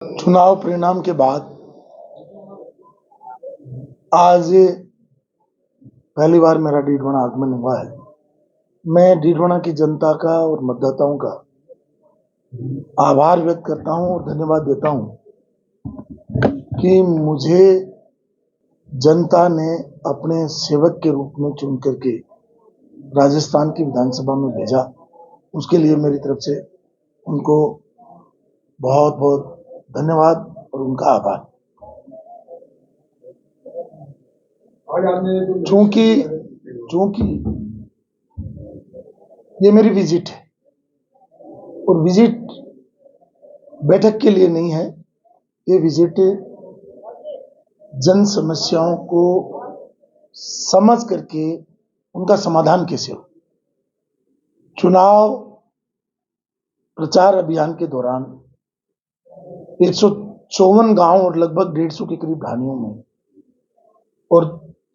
चुनाव परिणाम के बाद आज पहली बार मेरा डीडवाना आगमन हुआ है। मैं डीडवाना की जनता का और मतदाताओं का आभार व्यक्त करता हूं और धन्यवाद देता हूं कि मुझे जनता ने अपने सेवक के रूप में चुन करके राजस्थान की विधानसभा में भेजा। उसके लिए मेरी तरफ से उनको बहुत बहुत धन्यवाद और उनका आभार। चूंकि ये मेरी विजिट है और विजिट बैठक के लिए नहीं है, ये विजिट जन समस्याओं को समझ करके उनका समाधान कैसे हो। चुनाव प्रचार अभियान के दौरान 154 गांव और लगभग 150 के करीब ढाणियों में और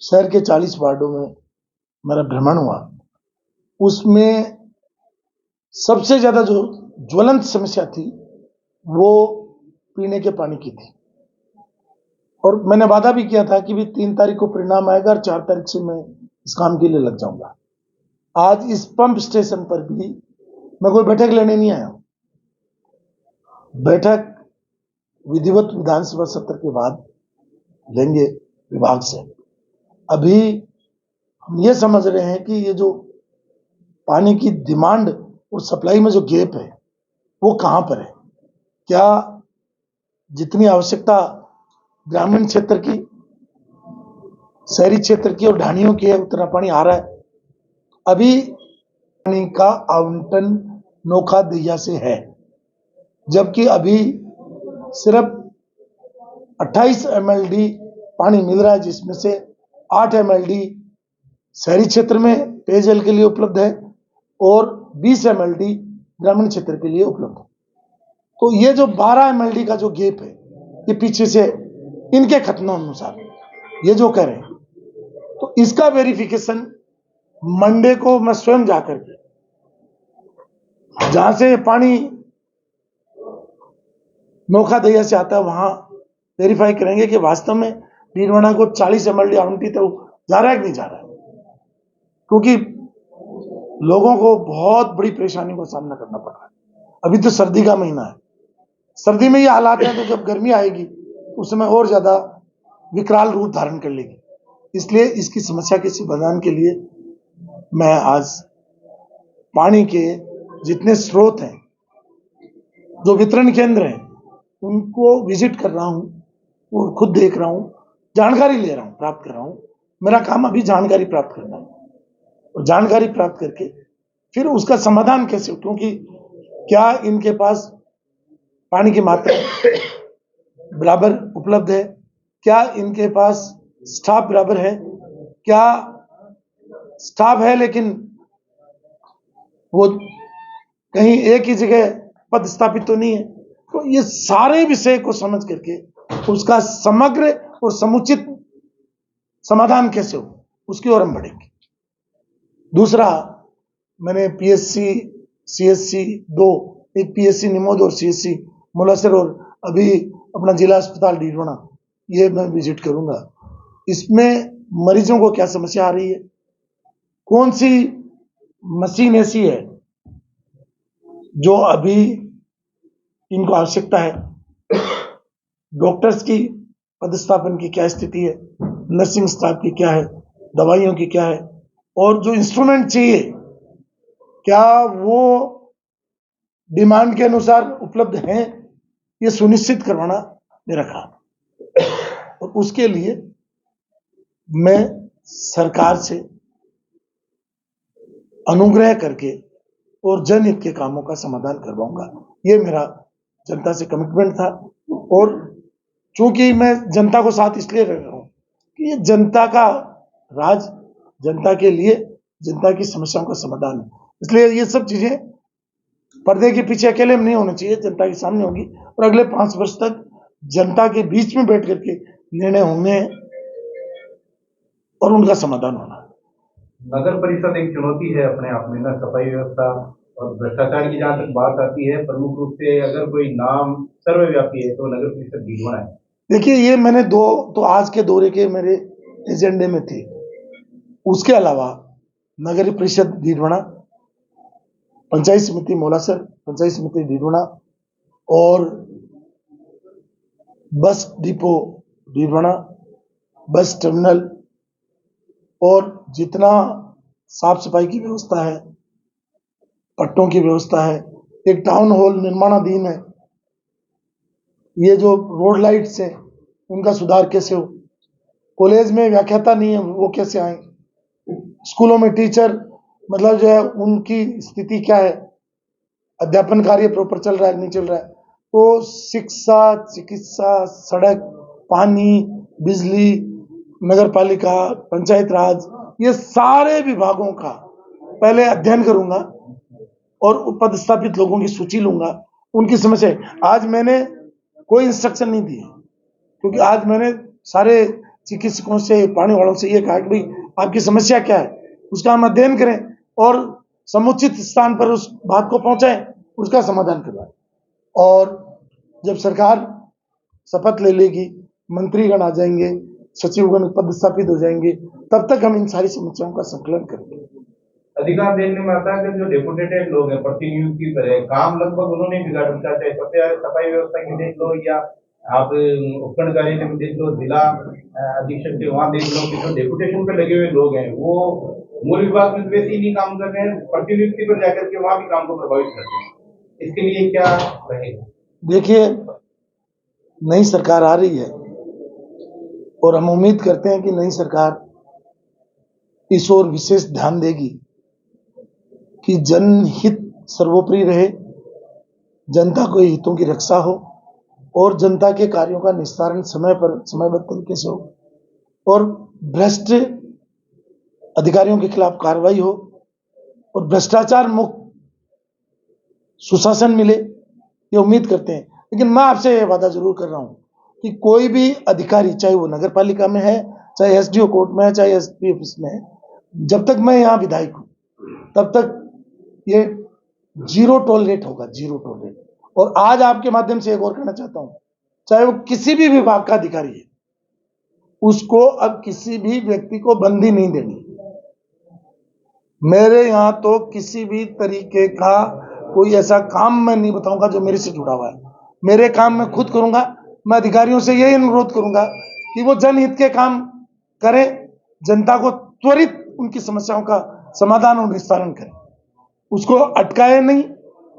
शहर के 40 वार्डों में मेरा भ्रमण हुआ। उसमें सबसे ज्यादा जो ज्वलंत समस्या थी वो पीने के पानी की थी और मैंने वादा भी किया था कि भी 3 तारीख को परिणाम आएगा और 4 तारीख से मैं इस काम के लिए लग जाऊंगा। आज इस पंप स्टेशन पर भी मैं कोई बैठक लेने नहीं आया हूं। बैठक विधिवत विधानसभा सत्र के बाद लेंगे विभाग से। अभी हम ये समझ रहे हैं कि ये जो पानी की डिमांड और सप्लाई में जो गैप है वो कहां पर है। क्या जितनी आवश्यकता ग्रामीण क्षेत्र की, शहरी क्षेत्र की और ढाणियों की है उतना पानी आ रहा है। अभी पानी का आवंटन नोखा दैया से है, जबकि अभी सिर्फ 28 MLD पानी मिल रहा है, जिसमें से 8 MLD शहरी क्षेत्र में पेयजल के लिए उपलब्ध है और 20 MLD ग्रामीण क्षेत्र के लिए उपलब्ध है। तो ये जो 12 MLD का जो गैप है, ये पीछे से इनके कथनों अनुसार ये जो कह रहे हैं, तो इसका वेरिफिकेशन मंडे को मैं स्वयं जाकर के जहां से पानी नोखा दैया से आता है वहां वेरीफाई करेंगे कि वास्तव में डीडवाना को 40 MLD आवंटित जा रहा है कि नहीं जा रहा है। क्योंकि लोगों को बहुत बड़ी परेशानी का सामना करना पड़ रहा है। अभी तो सर्दी का महीना है, सर्दी में ये हालात है, तो जब गर्मी आएगी तो उस समय और ज्यादा विकराल रूप धारण कर लेगी। इसलिए इसकी समस्या के समाधान के लिए मैं आज पानी के जितने स्रोत हैं, जो वितरण केंद्र हैं, उनको विजिट कर रहा हूं और खुद देख रहा हूं, जानकारी ले रहा हूं, प्राप्त कर रहा हूं। मेरा काम अभी जानकारी प्राप्त करना है और जानकारी प्राप्त करके फिर उसका समाधान कैसे हो। क्योंकि क्या इनके पास पानी की मात्रा बराबर उपलब्ध है, क्या इनके पास स्टाफ बराबर है, क्या स्टाफ है लेकिन वो कहीं एक ही जगह पद स्थापित तो नहीं है। तो ये सारे विषय को समझ करके उसका समग्र और समुचित समाधान कैसे हो, उसकी ओर हम बढ़ेंगे। दूसरा, मैंने PSC CSC 2, एक PSC निमोद और CSC मुलासर और अभी अपना जिला अस्पताल डीडवाना, ये मैं विजिट करूंगा। इसमें मरीजों को क्या समस्या आ रही है, कौन सी मशीन ऐसी है जो अभी इनको आवश्यकता है, डॉक्टर्स की पदस्थापन की क्या स्थिति है, नर्सिंग स्टाफ की क्या है, दवाइयों की क्या है, और जो इंस्ट्रूमेंट चाहिए क्या वो डिमांड के अनुसार उपलब्ध हैं, ये सुनिश्चित करवाना मेरा काम है। और उसके लिए मैं सरकार से अनुग्रह करके और जनहित के कामों का समाधान करवाऊंगा। ये मेरा जनता से कमिटमेंट था और चूंकि मैं जनता को साथ इसलिए रख रहा हूं कि ये जनता का राज, जनता के लिए जनता की समस्याओं का समाधान है। इसलिए ये सब चीजें पर्दे के पीछे अकेले में नहीं होना चाहिए, जनता के सामने होगी और अगले 5 वर्ष तक जनता के बीच में बैठ करके निर्णय होंगे और उनका समाधान होना। नगर परिषद एक चुनौती है अपने आप में ना, सफाई व्यवस्था और भ्रष्टाचार की जहाँ तक बात आती है, प्रमुख रूप से अगर कोई नाम सर्वव्यापी है तो नगर परिषद भीलवाड़ा है। देखिए, ये मैंने दो तो आज के दौरे के मेरे एजेंडे में थे। उसके अलावा नगर परिषद डीडवाना, पंचायत समिति मौलासर, पंचायत समिति डीडवाना और bus depot Didwana, bus terminal और जितना साफ सफाई की व्यवस्था है, पट्टों की व्यवस्था है, एक टाउन हॉल निर्माणाधीन है, ये जो रोड लाइट्स हैं उनका सुधार कैसे हो, कॉलेज में व्याख्याता नहीं है वो कैसे आए, स्कूलों में टीचर मतलब जो है उनकी स्थिति क्या है, अध्यापन कार्य प्रॉपर चल रहा है नहीं चल रहा है, तो शिक्षा, चिकित्सा, सड़क, पानी, बिजली, नगर पालिका, पंचायत राज, ये सारे विभागों का पहले अध्ययन करूंगा और पदस्थापित लोगों की सूची लूंगा, उनकी समस्या। आज मैंने कोई इंस्ट्रक्शन नहीं दिए, क्योंकि आज मैंने सारे चिकित्सकों से, पानी वालों से ये कहा कि भाई आपकी समस्या क्या है, उसका हम अध्ययन करें और समुचित स्थान पर उस बात को पहुंचाएं, उसका समाधान करवाएं। और जब सरकार शपथ ले लेगी, मंत्रीगण आ जाएंगे, सचिवगण पदस्थापित हो जाएंगे, तब तक हम इन सारी समस्याओं का संकलन करेंगे। अधिकार देखने में आता है कि जो डेपुटेटेड लोग हैं, प्रतिनियुक्ति पर है, काम लगभग उन्होंने बिगाड़ रखा है। चाहे सफाई व्यवस्था की देख लो या आप उपखंड कार्यालय में देख लो, जिला अधीक्षक के वहां देख लो कि जो डेपुटेशन पे लगे हुए लोग हैं वो मूल विभाग में वैसे ही नहीं काम कर रहे हैं, प्रतिनियुक्ति पर जाकर के वहां भी काम को प्रभावित करते हैं। इसके लिए क्या रहेगा? देखिए, नई सरकार आ रही है और हम उम्मीद करते हैं कि नई सरकार इस ओर विशेष ध्यान देगी कि जनहित सर्वोपरि रहे, जनता के हितों की रक्षा हो और जनता के कार्यों का निस्तारण समय पर समयबद्ध तरीके से हो और भ्रष्ट अधिकारियों के खिलाफ कार्रवाई हो और भ्रष्टाचार मुक्त सुशासन मिले, ये उम्मीद करते हैं। लेकिन मैं आपसे ये वादा जरूर कर रहा हूं कि कोई भी अधिकारी, चाहे वो नगर पालिका में है, चाहे एसडीओ कोर्ट में है, चाहे एसपी ऑफिस में है, जब तक मैं यहाँ विधायक हूं तब तक ये जीरो टॉलरेट होगा, जीरो टॉलरेट। और आज आपके माध्यम से एक और कहना चाहता हूं, चाहे वो किसी भी विभाग का अधिकारी है, उसको अब किसी भी व्यक्ति को बंदी नहीं देनी। मेरे यहां तो किसी भी तरीके का कोई ऐसा काम मैं नहीं बताऊंगा जो मेरे से जुड़ा हुआ है। मेरे काम मैं खुद करूंगा। मैं अधिकारियों से यही अनुरोध करूंगा कि वो जनहित के काम करें, जनता को त्वरित उनकी समस्याओं का समाधान और निस्तारण करें, उसको अटकाए नहीं,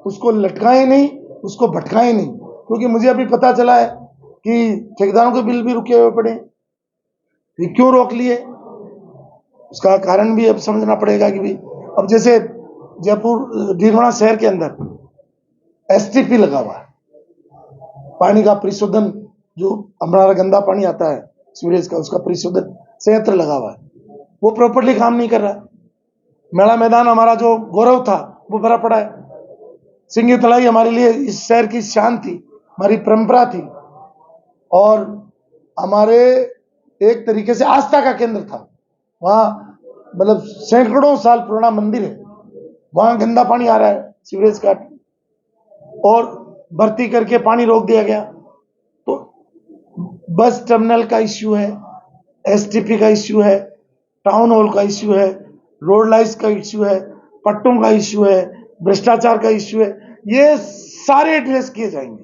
उसको लटकाए नहीं, उसको भटकाए नहीं। क्योंकि मुझे अभी पता चला है कि ठेकेदारों के बिल भी रुके हुए पड़े, ये क्यों रोक लिए, उसका कारण भी अब समझना पड़ेगा कि भाई अब जैसे जयपुर डीडवाना शहर के अंदर एसटीपी लगा हुआ है, पानी का परिशोधन, जो हमारा गंदा पानी आता है सीवरेज का, उसका परिशोधन संयंत्र लगा हुआ है, वो प्रॉपरली काम नहीं कर रहा। मेला मैदान हमारा जो गौरव था वो भरा पड़ा है। सिंगी तलाई हमारे लिए इस शहर की शान थी, हमारी परंपरा थी और हमारे एक तरीके से आस्था का केंद्र था। वहां मतलब सैकड़ों साल पुराना मंदिर है, वहां गंदा पानी आ रहा है सीवरेज का और भर्ती करके पानी रोक दिया गया। तो बस टर्मिनल का इश्यू है, एसटीपी का इश्यू है, टाउन हॉल का इश्यू है, रोड लाइट्स का इश्यू है, पट्टों का इश्यू है, भ्रष्टाचार का इश्यू है, ये सारे एड्रेस किए जाएंगे।